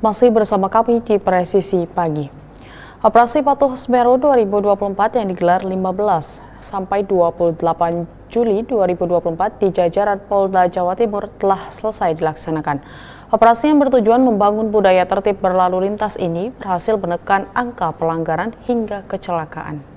Masih bersama kami di Presisi Pagi. Operasi Patuh Semeru 2024 yang digelar 15 sampai 28 Juli 2024 di jajaran Polda Jawa Timur telah selesai dilaksanakan. Operasi yang bertujuan membangun budaya tertib berlalu lintas ini berhasil menekan angka pelanggaran hingga kecelakaan.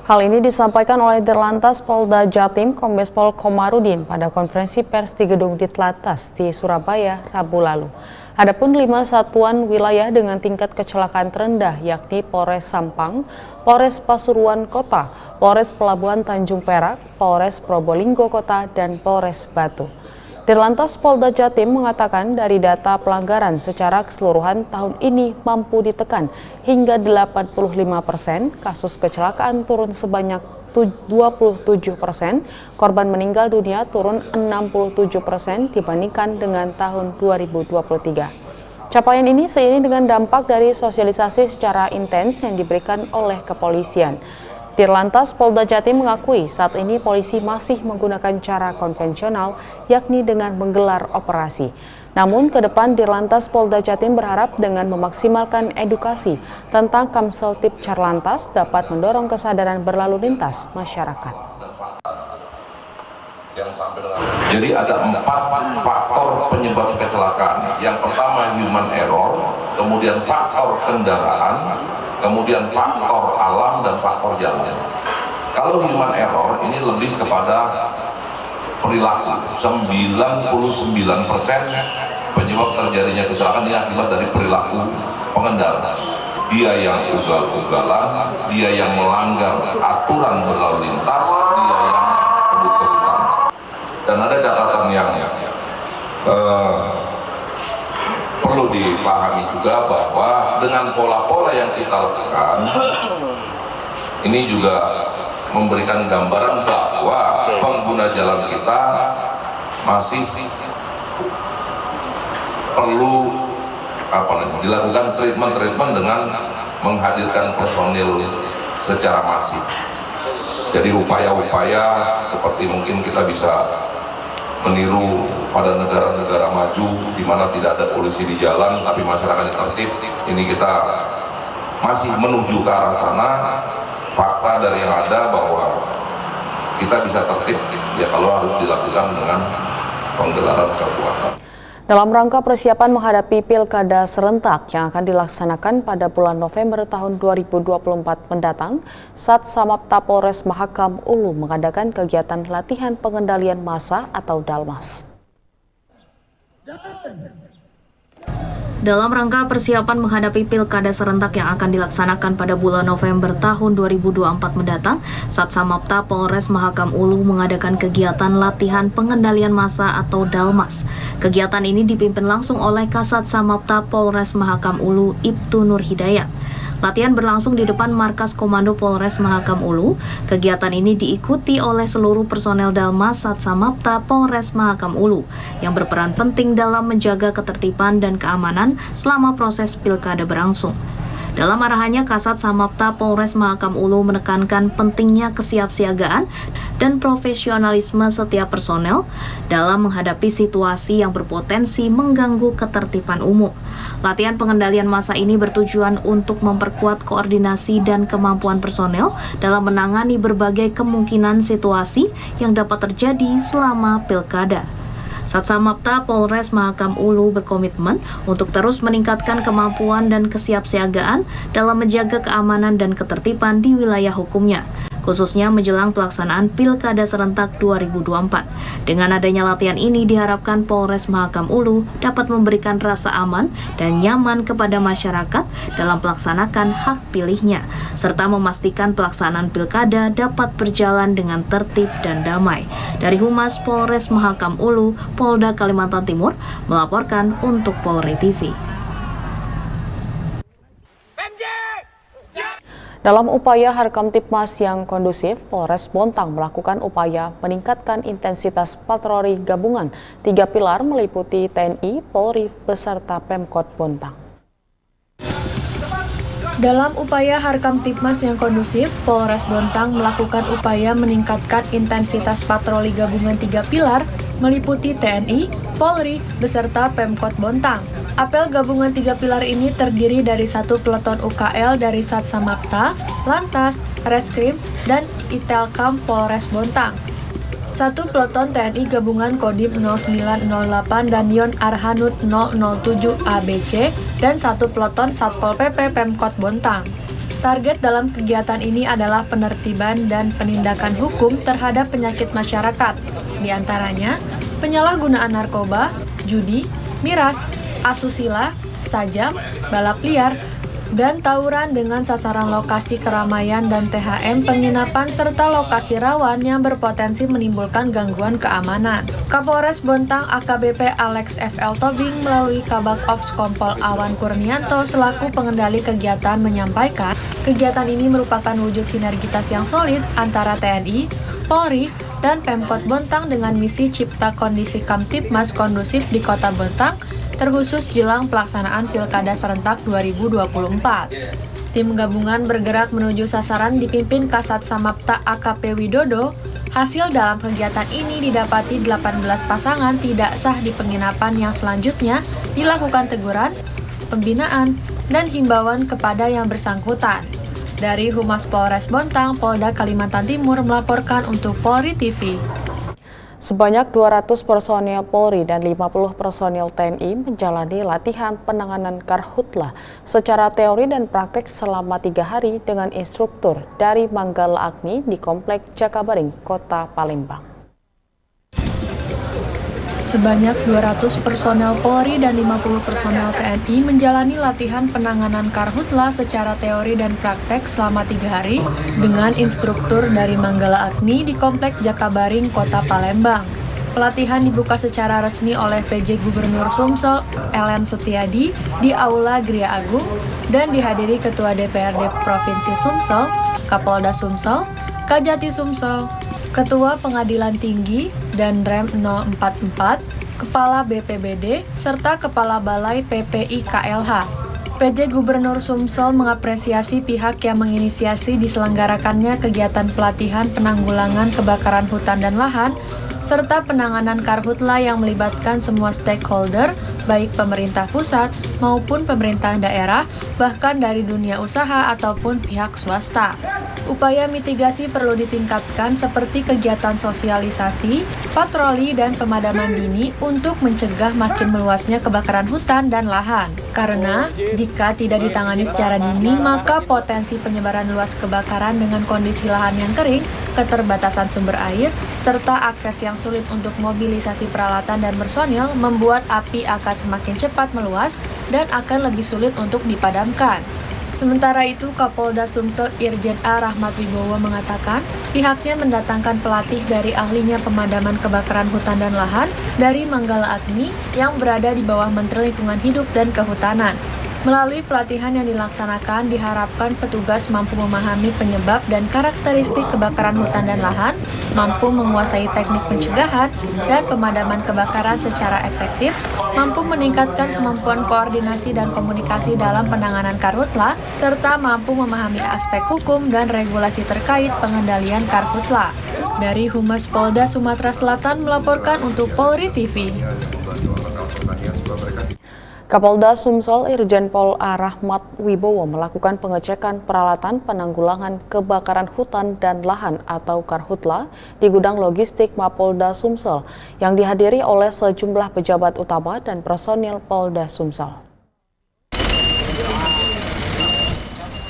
Hal ini disampaikan oleh Dirlantas Polda Jatim Kombes Pol Komarudin pada konferensi pers di Gedung Ditlantas di Surabaya, Rabu lalu. Adapun 5 satuan wilayah dengan tingkat kecelakaan terendah yakni Polres Sampang, Polres Pasuruan Kota, Polres Pelabuhan Tanjung Perak, Polres Probolinggo Kota, dan Polres Batu. Dirlantas Polda Jatim mengatakan dari data pelanggaran secara keseluruhan tahun ini mampu ditekan hingga 85%, kasus kecelakaan turun sebanyak 27%, korban meninggal dunia turun 67% dibandingkan dengan tahun 2023. Capaian ini seiring dengan dampak dari sosialisasi secara intens yang diberikan oleh kepolisian. Dirlantas Polda Jatim mengakui saat ini polisi masih menggunakan cara konvensional, yakni dengan menggelar operasi. Namun ke depan Dirlantas Polda Jatim berharap dengan memaksimalkan edukasi tentang Kamseltib Carlantas dapat mendorong kesadaran berlalu lintas masyarakat. Jadi ada 4 faktor penyebab kecelakaan. Yang pertama human error, kemudian faktor kendaraan, kemudian faktor alam dan faktor jalan. Kalau human error ini lebih kepada perilaku. 99% penyebab terjadinya kecelakaan ini akibat dari perilaku pengendara. Dia yang ugal-ugalan, dia yang melanggar aturan berlalu lintas, dia yang kebut-kebutan. Dan ada catatan yang perlu dipahami juga bahwa dengan pola-pola yang kita lakukan ini juga memberikan gambaran bahwa pengguna jalan kita masih perlu dilakukan treatment dengan menghadirkan personil secara masif. Jadi upaya-upaya seperti mungkin kita bisa meniru pada negara-negara maju di mana tidak ada polisi di jalan tapi masyarakatnya tertib. Ini kita masih menuju ke arah sana. Fakta dari yang ada bahwa kita bisa tertib ya kalau harus dilakukan dengan penggelaran kekuatan. Dalam rangka persiapan menghadapi Pilkada serentak yang akan dilaksanakan pada bulan November tahun 2024 mendatang, Satsamapta Polres Mahakam Ulu mengadakan kegiatan latihan pengendalian massa atau Dalmas. Dalam rangka persiapan menghadapi Pilkada serentak yang akan dilaksanakan pada bulan November tahun 2024 mendatang, Satsamapta Polres Mahakam Ulu mengadakan kegiatan latihan pengendalian massa atau Dalmas. Kegiatan ini dipimpin langsung oleh Kasat Samapta Polres Mahakam Ulu, Ibtu Nur Hidayat. Latihan berlangsung di depan Markas Komando Polres Mahakam Ulu. Kegiatan ini diikuti oleh seluruh personel Dalmas Satsamapta Polres Mahakam Ulu yang berperan penting dalam menjaga ketertiban dan keamanan selama proses pilkada berlangsung. Dalam arahannya, Kasat Samapta Polres Mahakam Ulu menekankan pentingnya kesiapsiagaan dan profesionalisme setiap personel dalam menghadapi situasi yang berpotensi mengganggu ketertiban umum. Latihan pengendalian massa ini bertujuan untuk memperkuat koordinasi dan kemampuan personel dalam menangani berbagai kemungkinan situasi yang dapat terjadi selama pilkada. Satsamapta Polres Mahakam Ulu berkomitmen untuk terus meningkatkan kemampuan dan kesiapsiagaan dalam menjaga keamanan dan ketertiban di wilayah hukumnya, khususnya menjelang pelaksanaan Pilkada Serentak 2024. Dengan adanya latihan ini diharapkan Polres Mahakam Ulu dapat memberikan rasa aman dan nyaman kepada masyarakat dalam melaksanakan hak pilihnya, serta memastikan pelaksanaan Pilkada dapat berjalan dengan tertib dan damai. Dari Humas Polres Mahakam Ulu, Polda Kalimantan Timur melaporkan untuk Polri TV. Dalam upaya Harkamtibmas yang kondusif, Polres Bontang melakukan upaya meningkatkan intensitas patroli gabungan 3 pilar meliputi TNI, Polri, beserta Pemkot Bontang. Dalam upaya Harkamtibmas yang kondusif, Polres Bontang melakukan upaya meningkatkan intensitas patroli gabungan 3 pilar meliputi TNI, Polri, beserta Pemkot Bontang. Apel gabungan 3 pilar ini terdiri dari 1 peleton UKL dari Satsamapta, Lantas, Reskrim, dan Itelkam Polres Bontang. 1 peleton TNI gabungan Kodim 0908 dan Yon Arhanud 007 ABC dan 1 peleton Satpol PP Pemkot Bontang. Target dalam kegiatan ini adalah penertiban dan penindakan hukum terhadap penyakit masyarakat, di antaranya penyalahgunaan narkoba, judi, miras, asusila, sajam, balap liar, dan tawuran dengan sasaran lokasi keramaian dan THM penginapan serta lokasi rawan yang berpotensi menimbulkan gangguan keamanan. Kapolres Bontang AKBP Alex FL Tobing melalui Kabak Ops Kompol Awan Kurnianto selaku pengendali kegiatan menyampaikan, kegiatan ini merupakan wujud sinergitas yang solid antara TNI, Polri, dan Pemkot Bontang dengan misi cipta kondisi Kamtibmas kondusif di Kota Bontang, terkhusus jelang pelaksanaan Pilkada Serentak 2024. Tim gabungan bergerak menuju sasaran dipimpin Kasat Samapta AKP Widodo. Hasil dalam kegiatan ini didapati 18 pasangan tidak sah di penginapan yang selanjutnya dilakukan teguran, pembinaan, dan himbauan kepada yang bersangkutan. Dari Humas Polres Bontang, Polda Kalimantan Timur melaporkan untuk Polri TV. Sebanyak 200 personil Polri dan 50 personil TNI menjalani latihan penanganan karhutlah secara teori dan praktek selama 3 hari dengan instruktur dari Manggala Agni di Komplek Jakabaring, Kota Palembang. Sebanyak 200 personel Polri dan 50 personel TNI menjalani latihan penanganan karhutlah secara teori dan praktek selama 3 hari dengan instruktur dari Manggala Agni di Komplek Jakabaring, Kota Palembang. Pelatihan dibuka secara resmi oleh PJ Gubernur Sumsel, Ellen Setiadi, di Aula Gria Agung dan dihadiri Ketua DPRD Provinsi Sumsel, Kapolda Sumsel, Kajati Sumsel, Ketua Pengadilan Tinggi dan Rem 044, Kepala BPBD, serta Kepala Balai PPI KLH. PJ Gubernur Sumsel mengapresiasi pihak yang menginisiasi diselenggarakannya kegiatan pelatihan penanggulangan kebakaran hutan dan lahan, serta penanganan karhutlah yang melibatkan semua stakeholder, baik pemerintah pusat maupun pemerintah daerah, bahkan dari dunia usaha ataupun pihak swasta. Upaya mitigasi perlu ditingkatkan seperti kegiatan sosialisasi, patroli, dan pemadaman dini untuk mencegah makin meluasnya kebakaran hutan dan lahan. Karena jika tidak ditangani secara dini, maka potensi penyebaran luas kebakaran dengan kondisi lahan yang kering, keterbatasan sumber air, serta akses yang sulit untuk mobilisasi peralatan dan personil membuat api akan semakin cepat meluas dan akan lebih sulit untuk dipadamkan. Sementara itu, Kapolda Sumsel Irjen A. Rahmat Wibowo mengatakan pihaknya mendatangkan pelatih dari ahlinya pemadaman kebakaran hutan dan lahan dari Manggala Agni yang berada di bawah Menteri Lingkungan Hidup dan Kehutanan. Melalui pelatihan yang dilaksanakan, diharapkan petugas mampu memahami penyebab dan karakteristik kebakaran hutan dan lahan, mampu menguasai teknik pencegahan dan pemadaman kebakaran secara efektif, mampu meningkatkan kemampuan koordinasi dan komunikasi dalam penanganan karhutlah, serta mampu memahami aspek hukum dan regulasi terkait pengendalian karhutlah. Dari Humas Polda Sumatera Selatan melaporkan untuk Polri TV. Kapolda Sumsel Irjen Pol A. Rahmat Wibowo melakukan pengecekan peralatan penanggulangan kebakaran hutan dan lahan atau karhutlah di gudang logistik Mapolda Sumsel yang dihadiri oleh sejumlah pejabat utama dan personil Polda Sumsel.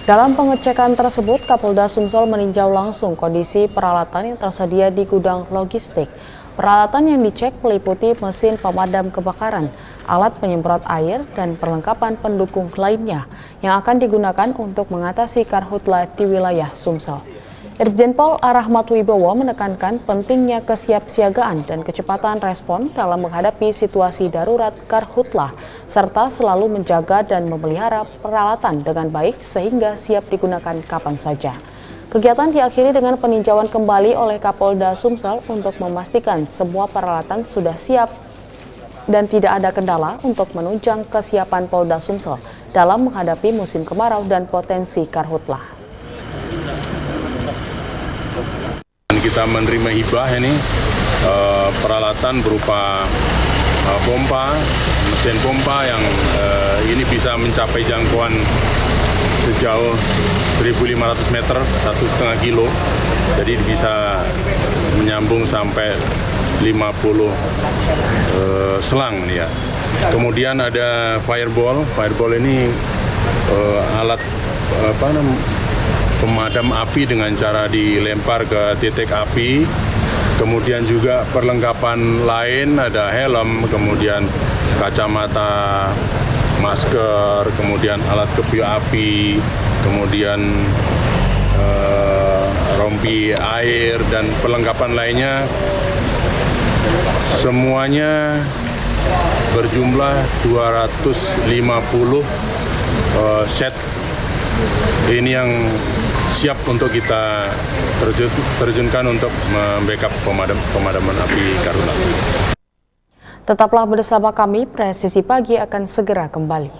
Dalam pengecekan tersebut, Kapolda Sumsel meninjau langsung kondisi peralatan yang tersedia di gudang logistik. Peralatan yang dicek meliputi mesin pemadam kebakaran, alat penyemprot air, dan perlengkapan pendukung lainnya yang akan digunakan untuk mengatasi karhutlah di wilayah Sumsel. Irjen Pol A. Rahmat Wibowo menekankan pentingnya kesiapsiagaan dan kecepatan respon dalam menghadapi situasi darurat karhutlah, serta selalu menjaga dan memelihara peralatan dengan baik sehingga siap digunakan kapan saja. Kegiatan diakhiri dengan peninjauan kembali oleh Kapolda Sumsel untuk memastikan semua peralatan sudah siap dan tidak ada kendala untuk menunjang kesiapan Polda Sumsel dalam menghadapi musim kemarau dan potensi karhutlah. Kita menerima hibah ini peralatan berupa pompa, mesin pompa yang ini bisa mencapai jangkauan sejauh 1.500 meter, 1,5 kilo. Jadi bisa menyambung sampai 50 selang nih ya. Kemudian ada fireball. Fireball ini alat pemadam api dengan cara dilempar ke titik api. Kemudian juga perlengkapan lain, ada helm, kemudian kacamata, masker, kemudian alat kepio api, kemudian rompi air dan perlengkapan lainnya. Semuanya berjumlah 250 set. Ini yang siap untuk kita terjunkan untuk membackup pemadaman api karhutla. Tetaplah bersama kami, Presisi Pagi akan segera kembali.